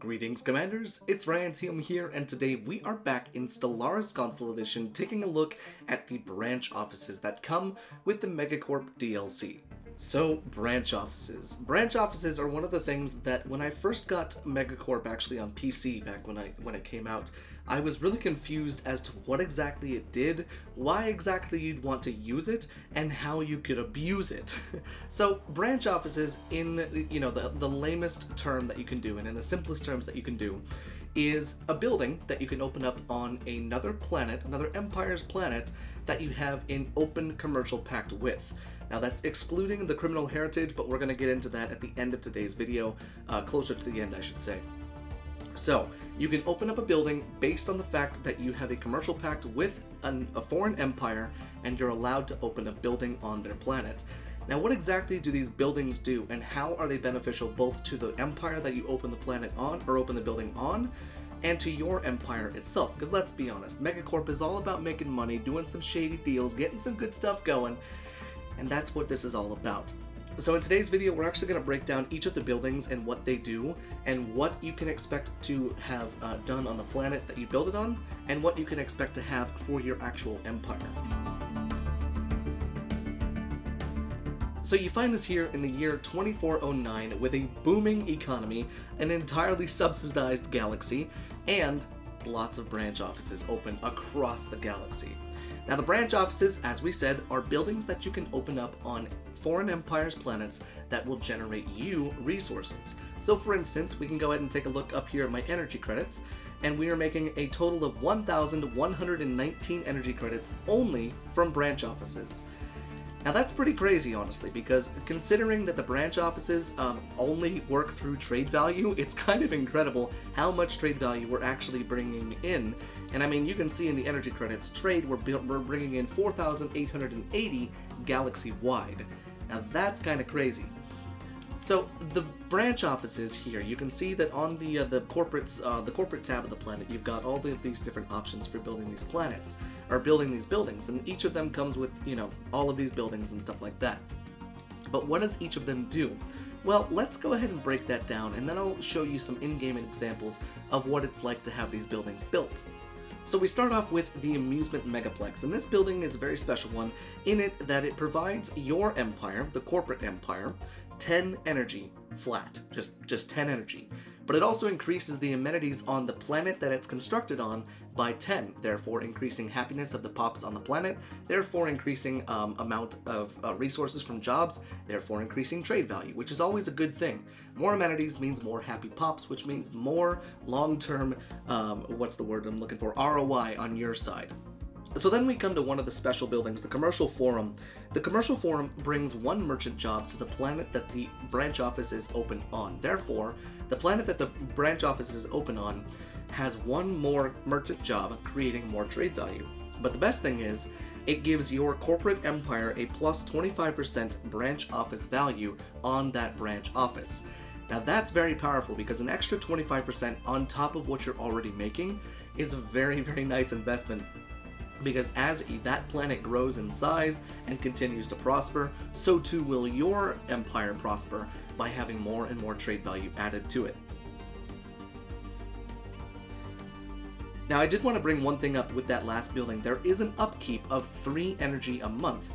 Greetings, Commanders! It's Ryant1UM here, and today we are back in Stellaris Console Edition taking a look at the branch offices that come with the Megacorp DLC. So, branch offices. Branch offices are one of the things that when I first got Megacorp actually on PC back when it came out, I was really confused as to what exactly it did, why exactly you'd want to use it, and how you could abuse it. So, branch offices in, the lamest term that you can do, and in the simplest terms that you can do, is a building that you can open up on another planet, another Empire's planet, that you have an open commercial pact with. Now that's excluding the criminal heritage, but we're going to get into that at the end of today's video, closer to the end I should say. So, you can open up a building based on the fact that you have a commercial pact with a foreign empire, and you're allowed to open a building on their planet. Now what exactly do these buildings do, and how are they beneficial both to the empire that you open the planet on, or open the building on, and to your empire itself? Because let's be honest, Megacorp is all about making money, doing some shady deals, getting some good stuff going, and that's what this is all about. So in today's video, we're actually going to break down each of the buildings and what they do, and what you can expect to have done on the planet that you build it on, and what you can expect to have for your actual empire. So you find us here in the year 2409 with a booming economy, an entirely subsidized galaxy, and lots of branch offices open across the galaxy. Now the branch offices, as we said, are buildings that you can open up on foreign empires' planets that will generate you resources. So for instance, we can go ahead and take a look up here at my energy credits, and we are making a total of 1,119 energy credits only from branch offices. Now that's pretty crazy, honestly, because considering that the branch offices only work through trade value, it's kind of incredible how much trade value we're actually bringing in. And I mean, you can see in the energy credits, trade, we're bringing in 4,880 galaxy-wide. Now that's kind of crazy. So the branch offices here, you can see that on the corporate tab of the planet, you've got all of these different options for building these planets, or building these buildings, and each of them comes with, all of these buildings and stuff like that. But what does each of them do? Well, let's go ahead and break that down, and then I'll show you some in-game examples of what it's like to have these buildings built. So we start off with the Amusement Megaplex, and this building is a very special one in it that it provides your empire, the corporate empire, 10 energy flat, just 10 energy. But it also increases the amenities on the planet that it's constructed on by 10, therefore increasing happiness of the pops on the planet, therefore increasing amount of resources from jobs, therefore increasing trade value, which is always a good thing. More amenities means more happy pops, which means more long-term, what's the word I'm looking for, ROI on your side. So then we come to one of the special buildings, the Commercial Forum. The Commercial Forum brings one merchant job to the planet that the branch office is open on. Therefore, the planet that the branch office is open on has one more merchant job, creating more trade value. But the best thing is, it gives your corporate empire a plus 25% branch office value on that branch office. Now that's very powerful, because an extra 25% on top of what you're already making is a very, very nice investment. Because as that planet grows in size and continues to prosper, so too will your empire prosper by having more and more trade value added to it. Now I did want to bring one thing up with that last building. There is an upkeep of 3 energy a month.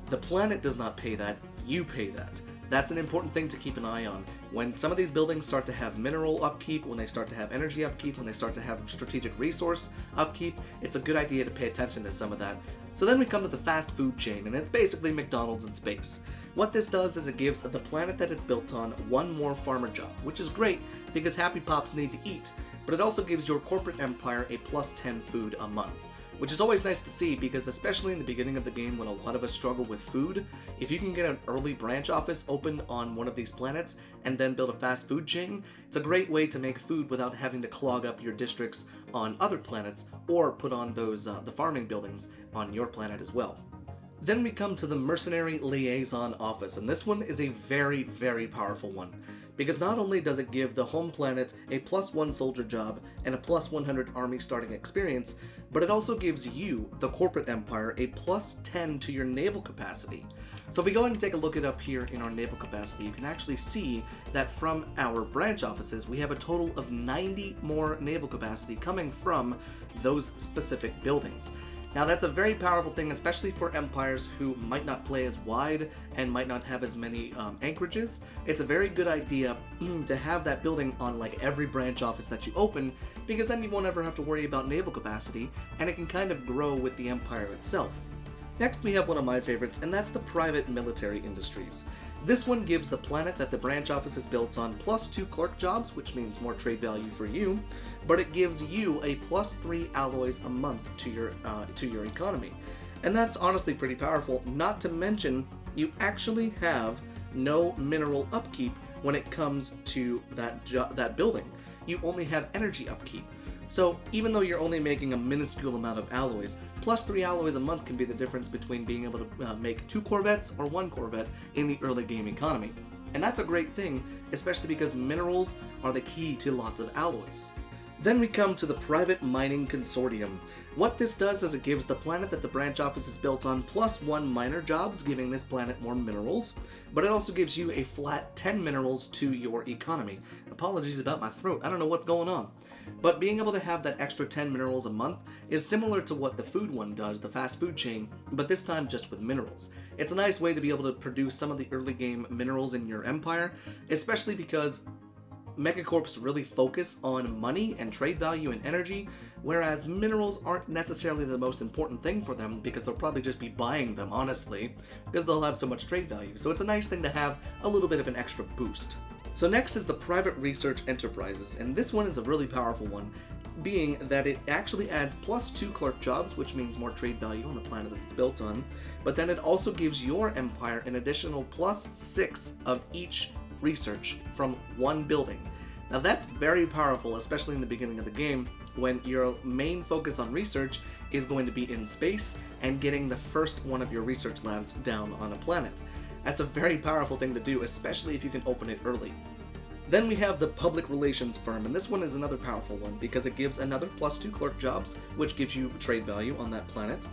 The planet does not pay that, you pay that. That's an important thing to keep an eye on. When some of these buildings start to have mineral upkeep, when they start to have energy upkeep, when they start to have strategic resource upkeep, it's a good idea to pay attention to some of that. So then we come to the fast food chain, and it's basically McDonald's in space. What this does is it gives the planet that it's built on one more farmer job, which is great because happy pops need to eat, but it also gives your corporate empire a plus 10 food a month. Which is always nice to see, because especially in the beginning of the game when a lot of us struggle with food, if you can get an early branch office open on one of these planets and then build a fast food chain, it's a great way to make food without having to clog up your districts on other planets, or put on those the farming buildings on your planet as well. Then we come to the Mercenary Liaison office, and this one is a very, very powerful one. Because not only does it give the home planet a plus 1 soldier job and a plus 100 army starting experience, but it also gives you, the corporate empire, a plus 10 to your naval capacity. So if we go ahead and take a look at up here in our naval capacity, you can actually see that from our branch offices, we have a total of 90 more naval capacity coming from those specific buildings. Now that's a very powerful thing, especially for empires who might not play as wide and might not have as many anchorages. It's a very good idea to have that building on like every branch office that you open, because then you won't ever have to worry about naval capacity, and it can kind of grow with the empire itself. Next we have one of my favorites, and that's the private military industries. This one gives the planet that the branch office is built on +2 clerk jobs, which means more trade value for you, but it gives you a +3 alloys a month to your economy. And that's honestly pretty powerful, not to mention you actually have no mineral upkeep when it comes to that building. You only have energy upkeep. So even though you're only making a minuscule amount of alloys, +3 alloys a month can be the difference between being able to make 2 corvettes or 1 corvette in the early game economy. And that's a great thing, especially because minerals are the key to lots of alloys. Then we come to the Private Mining Consortium. What this does is it gives the planet that the branch office is built on +1 miner jobs, giving this planet more minerals, but it also gives you a flat 10 minerals to your economy. Apologies about my throat, I don't know what's going on. But being able to have that extra 10 minerals a month is similar to what the food one does, the fast food chain, but this time just with minerals. It's a nice way to be able to produce some of the early game minerals in your empire, especially because Megacorps really focus on money and trade value and energy, whereas minerals aren't necessarily the most important thing for them because they'll probably just be buying them, honestly, because they'll have so much trade value. So it's a nice thing to have a little bit of an extra boost. So next is the Private Research Enterprises, and this one is a really powerful one, being that it actually adds +2 clerk jobs, which means more trade value on the planet that it's built on, but then it also gives your empire an additional +6 of each research from 1 building. Now that's very powerful, especially in the beginning of the game, when your main focus on research is going to be in space and getting the first one of your research labs down on a planet. That's a very powerful thing to do, especially if you can open it early. Then we have the Public Relations Firm, and this one is another powerful one because it gives another +2 clerk jobs, which gives you trade value on that planet.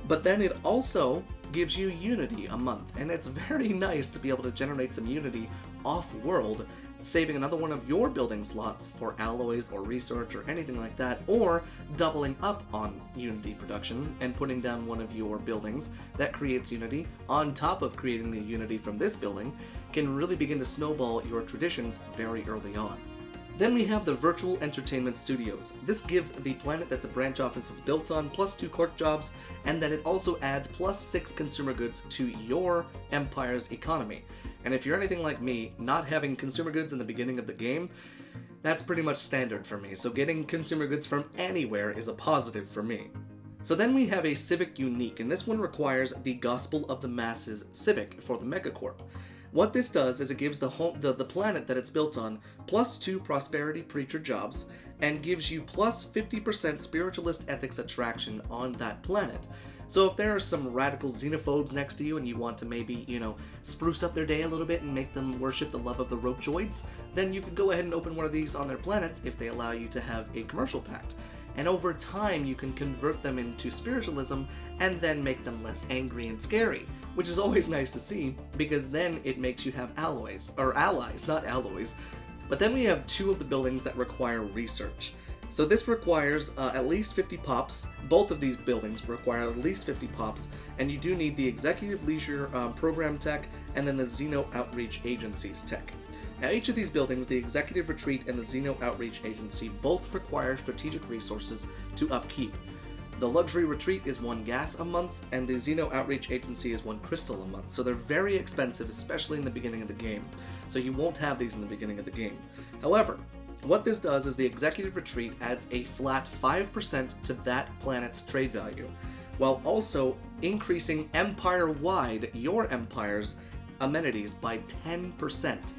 But then it also gives you unity a month, and it's very nice to be able to generate some unity off-world, saving another one of your building slots for alloys or research or anything like that, or doubling up on unity production and putting down one of your buildings that creates unity on top of creating the unity from this building can really begin to snowball your traditions very early on. Then we have the Virtual Entertainment Studios. This gives the planet that the branch office is built on +2 clerk jobs, and then it also adds +6 consumer goods to your empire's economy. And if you're anything like me, not having consumer goods in the beginning of the game, that's pretty much standard for me, so getting consumer goods from anywhere is a positive for me. So then we have a Civic Unique, and this one requires the Gospel of the Masses Civic for the Megacorp. What this does is it gives the planet that it's built on +2 Prosperity Preacher jobs and gives you +50% Spiritualist Ethics Attraction on that planet. So if there are some radical xenophobes next to you and you want to maybe, spruce up their day a little bit and make them worship the love of the Rochoids, then you can go ahead and open one of these on their planets if they allow you to have a commercial pact. And over time you can convert them into spiritualism and then make them less angry and scary, which is always nice to see because then it makes you have allies, not alloys. But then we have 2 of the buildings that require research. So this requires at least 50 pops. Both of these buildings require at least 50 pops, and you do need the Executive Leisure Program Tech and then the Xeno Outreach Agency's tech. Now each of these buildings, the Executive Retreat and the Xeno Outreach Agency, both require strategic resources to upkeep. The Luxury Retreat is 1 gas a month, and the Xeno Outreach Agency is 1 crystal a month, so they're very expensive, especially in the beginning of the game. So you won't have these in the beginning of the game. However, what this does is the Executive Retreat adds a flat 5% to that planet's trade value, while also increasing empire-wide your empire's amenities by 10%.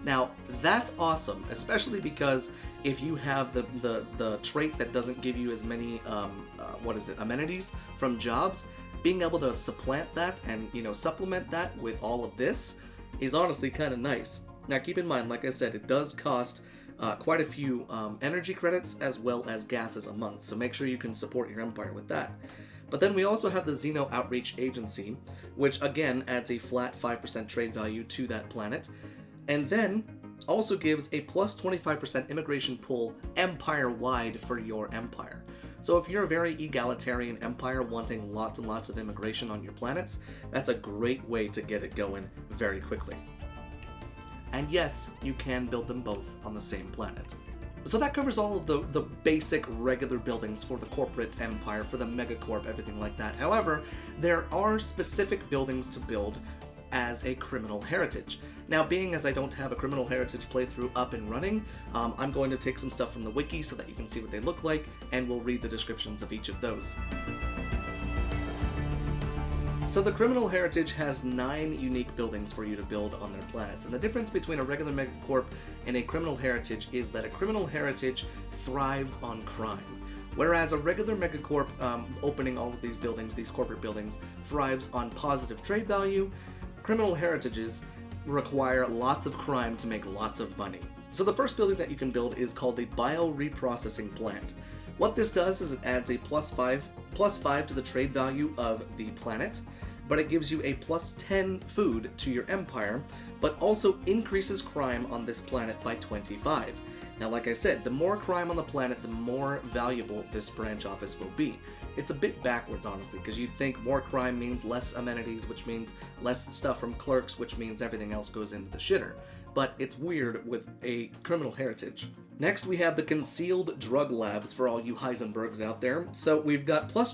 Now, that's awesome, especially because if you have the trait that doesn't give you as many, amenities from jobs, being able to supplant that and, supplement that with all of this is honestly kind of nice. Now, keep in mind, like I said, it does cost quite a few energy credits as well as gases a month, so make sure you can support your empire with that. But then we also have the Xeno Outreach Agency, which again adds a flat 5% trade value to that planet, and then also gives a plus 25% immigration pull empire-wide for your empire. So if you're a very egalitarian empire wanting lots and lots of immigration on your planets, that's a great way to get it going very quickly. And yes, you can build them both on the same planet. So that covers all of the basic regular buildings for the corporate empire, for the Megacorp, everything like that. However, there are specific buildings to build as a criminal heritage. Now, being as I don't have a criminal heritage playthrough up and running, I'm going to take some stuff from the wiki so that you can see what they look like, and we'll read the descriptions of each of those. So the criminal heritage has 9 unique buildings for you to build on their planets, and the difference between a regular Megacorp and a criminal heritage is that a criminal heritage thrives on crime, whereas a regular Megacorp opening all of these buildings, these corporate buildings, thrives on positive trade value. Criminal heritages require lots of crime to make lots of money. So the first building that you can build is called the Bile Reprocessing Plant. What this does is it adds a plus 5 to the trade value of the planet, but it gives you a plus 10 food to your empire, but also increases crime on this planet by 25. Now, like I said, the more crime on the planet, the more valuable this branch office will be. It's a bit backwards, honestly, because you'd think more crime means less amenities, which means less stuff from clerks, which means everything else goes into the shitter. But it's weird with a criminal heritage. Next, we have the concealed drug labs for all you Heisenbergs out there. So we've got plus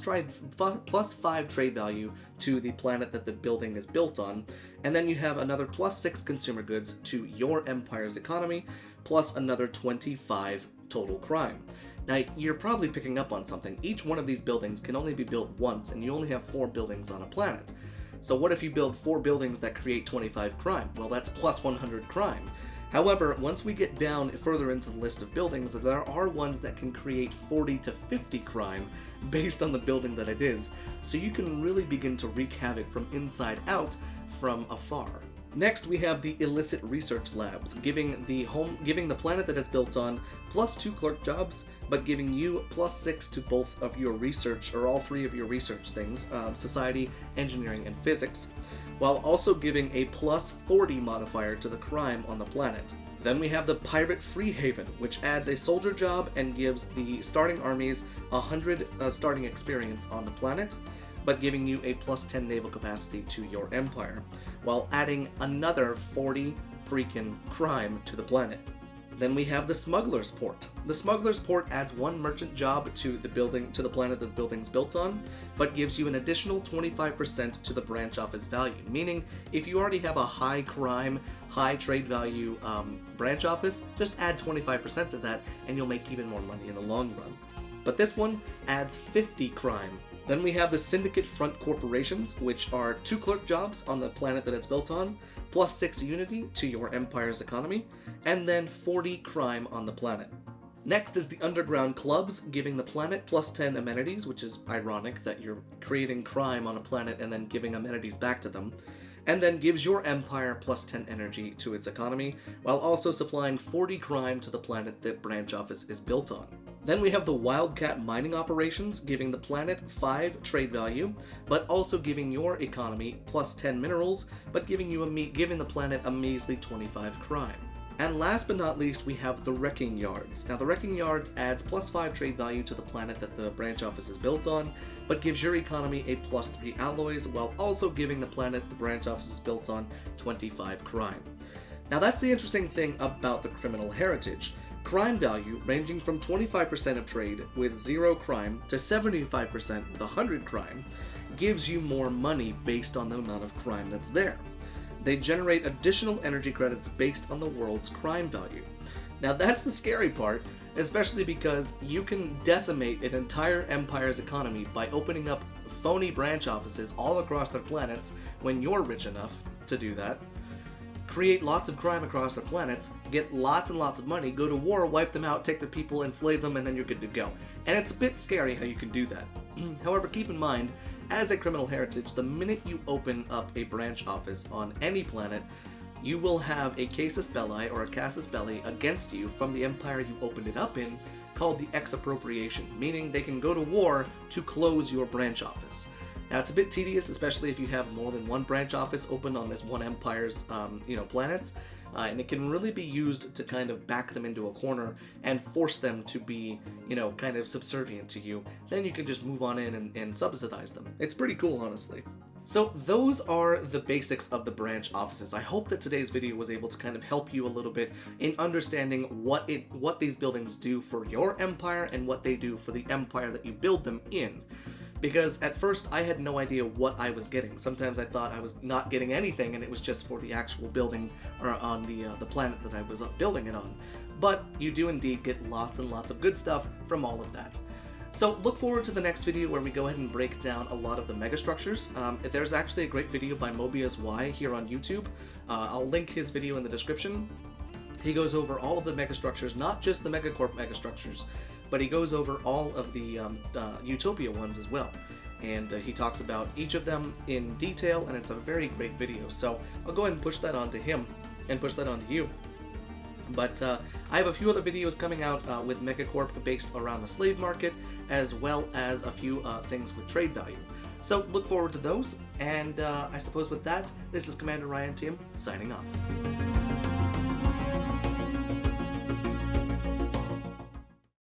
5 trade value to the planet that the building is built on, and then you have another plus 6 consumer goods to your empire's economy, plus another 25 total crime. Now, you're probably picking up on something. Each one of these buildings can only be built once, and you only have 4 buildings on a planet. So what if you build 4 buildings that create 25 crime? Well, that's plus 100 crime. However, once we get down further into the list of buildings, there are ones that can create 40 to 50 crime based on the building that it is, so you can really begin to wreak havoc from inside out from afar. Next, we have the Illicit Research Labs, giving the planet that it's built on plus 2 clerk jobs, but giving you plus 6 to both of your research, or all 3 of your research things, society, engineering, and physics, while also giving a plus 40 modifier to the crime on the planet. Then we have the Pirate Free Haven, which adds a soldier job and gives the starting armies 100 starting experience on the planet, but giving you a plus 10 naval capacity to your empire, while adding another 40 freaking crime to the planet. Then we have the Smugglers Port. The Smugglers Port adds 1 merchant job to the planet that the building's built on, but gives you an additional 25% to the branch office value. Meaning, if you already have a high crime, high trade value branch office, just add 25% to that, and you'll make even more money in the long run. But this one adds 50 crime. Then we have the Syndicate Front Corporations, which are 2 clerk jobs on the planet that it's built on, plus 6 unity to your empire's economy, and then 40 crime on the planet. Next is the Underground Clubs, giving the planet plus 10 amenities, which is ironic that you're creating crime on a planet and then giving amenities back to them, and then gives your empire plus 10 energy to its economy, while also supplying 40 crime to the planet that branch office is built on. Then we have the Wildcat mining operations, giving the planet 5 trade value, but also giving your economy plus 10 minerals, but giving the planet a measly 25 crime. And last but not least, we have the Wrecking Yards. Now, the Wrecking Yards adds plus 5 trade value to the planet that the branch office is built on, but gives your economy a plus 3 alloys, while also giving the planet the branch office is built on 25 crime. Now, that's the interesting thing about the criminal heritage. Crime value ranging from 25% of trade with 0 crime to 75% with 100 crime gives you more money based on the amount of crime that's there. They generate additional energy credits based on the world's crime value. Now that's the scary part, especially because you can decimate an entire empire's economy by opening up phony branch offices all across their planets when you're rich enough to do that. Create lots of crime across their planets, get lots and lots of money, go to war, wipe them out, take their people, enslave them, and then you're good to go. And it's a bit scary how you can do that. However, keep in mind, as a criminal heritage, the minute you open up a branch office on any planet, you will have a casus belli or a casus belli against you from the empire you opened it up in, called the exappropriation, meaning they can go to war to close your branch office. Now, it's a bit tedious, especially if you have more than one branch office open on this one empire's, planets, and it can really be used to kind of back them into a corner and force them to be, kind of subservient to you. Then you can just move on in and subsidize them. It's pretty cool, honestly. So those are the basics of the branch offices. I hope that today's video was able to kind of help you a little bit in understanding what these buildings do for your empire and what they do for the empire that you build them in. Because at first I had no idea what I was getting. Sometimes I thought I was not getting anything and it was just for the actual building or on the planet that I was building it on. But you do indeed get lots and lots of good stuff from all of that. So look forward to the next video where we go ahead and break down a lot of the megastructures. There's actually a great video by Mobius Y here on YouTube. I'll link his video in the description. He goes over all of the megastructures, not just the Megacorp megastructures, but he goes over all of the Utopia ones as well. And he talks about each of them in detail, and it's a very great video. So I'll go ahead and push that onto him and push that onto you. But I have a few other videos coming out with Megacorp based around the slave market, as well as a few things with trade value. So look forward to those, and I suppose with that, this is Commander Ryan1UM signing off.